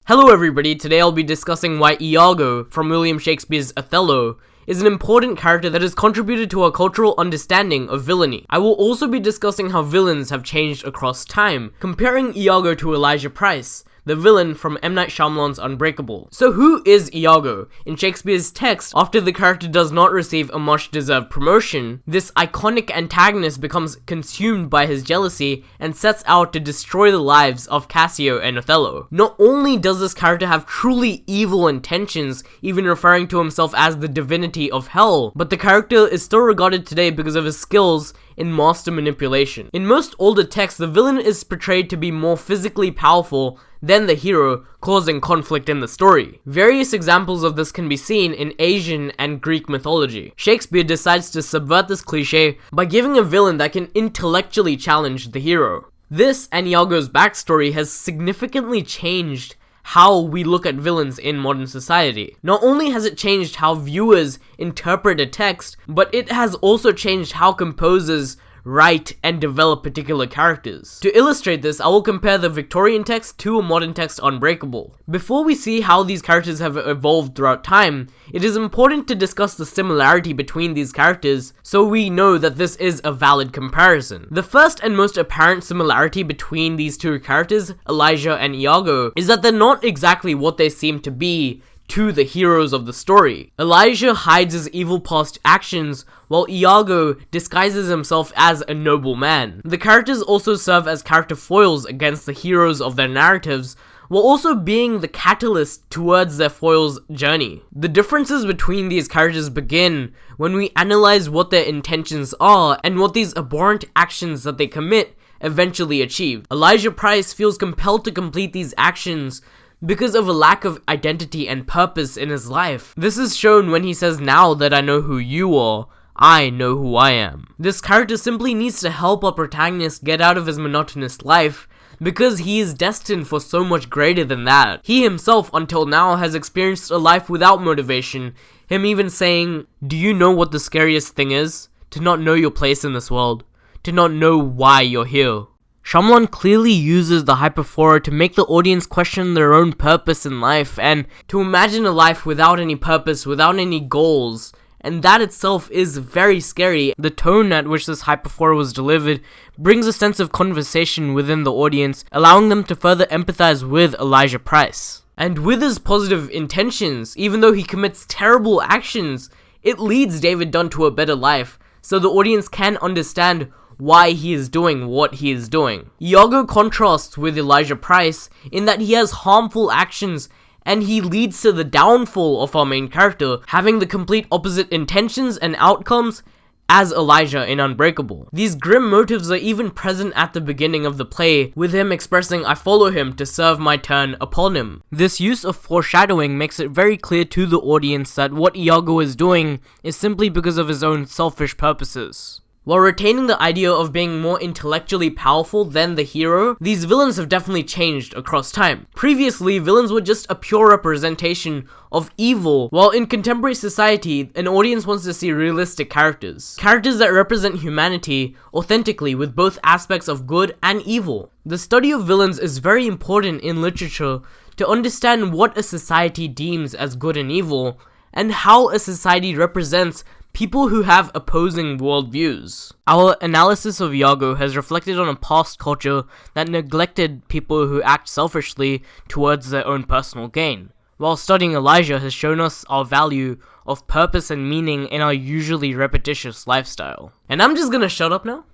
Hello everybody, today I'll be discussing why Iago, from William Shakespeare's Othello, is an important character that has contributed to our cultural understanding of villainy. I will also be discussing how villains have changed across time, comparing Iago to Elijah Price, the villain from M. Night Shyamalan's Unbreakable. So who is Iago? In Shakespeare's text, after the character does not receive a much-deserved promotion, this iconic antagonist becomes consumed by his jealousy and sets out to destroy the lives of Cassio and Othello. Not only does this character have truly evil intentions, even referring to himself as the divinity of hell, but the character is still regarded today because of his skills in master manipulation. In most older texts, the villain is portrayed to be more physically powerful than the hero, causing conflict in the story. Various examples of this can be seen in Asian and Greek mythology. Shakespeare decides to subvert this cliche by giving a villain that can intellectually challenge the hero. This and Iago's backstory has significantly changed how we look at villains in modern society. Not only has it changed how viewers interpret a text, but it has also changed how composers write and develop particular characters. To illustrate this, I will compare the Victorian text to a modern text, Unbreakable. Before we see how these characters have evolved throughout time, it is important to discuss the similarity between these characters so we know that this is a valid comparison. The first and most apparent similarity between these two characters, Elijah and Iago, is that they're not exactly what they seem to be to the heroes of the story. Elijah hides his evil past actions, while Iago disguises himself as a noble man. The characters also serve as character foils against the heroes of their narratives, while also being the catalyst towards their foils' journey. The differences between these characters begin when we analyze what their intentions are and what these abhorrent actions that they commit eventually achieve. Elijah Price feels compelled to complete these actions because of a lack of identity and purpose in his life. This is shown when he says, "Now that I know who you are, I know who I am." This character simply needs to help our protagonist get out of his monotonous life because he is destined for so much greater than that. He himself, until now, has experienced a life without motivation, him even saying, "Do you know what the scariest thing is? To not know your place in this world. To not know why you're here." Shamalyn clearly uses the hyperphora to make the audience question their own purpose in life and to imagine a life without any purpose, without any goals, and that itself is very scary. The tone at which this hyperphora was delivered brings a sense of conversation within the audience, allowing them to further empathize with Elijah Price. And with his positive intentions, even though he commits terrible actions, it leads David Dunn to a better life, so the audience can understand why he is doing what he is doing. Iago contrasts with Elijah Price in that he has harmful actions and he leads to the downfall of our main character, having the complete opposite intentions and outcomes as Elijah in Unbreakable. These grim motives are even present at the beginning of the play, with him expressing, "I follow him to serve my turn upon him." This use of foreshadowing makes it very clear to the audience that what Iago is doing is simply because of his own selfish purposes. While retaining the idea of being more intellectually powerful than the hero, these villains have definitely changed across time. Previously, villains were just a pure representation of evil, while in contemporary society, an audience wants to see realistic characters. Characters that represent humanity authentically with both aspects of good and evil. The study of villains is very important in literature to understand what a society deems as good and evil, and how a society represents people who have opposing worldviews. Our analysis of Iago has reflected on a past culture that neglected people who act selfishly towards their own personal gain, while studying Elijah has shown us our value of purpose and meaning in our usually repetitious lifestyle. And I'm just gonna shut up now.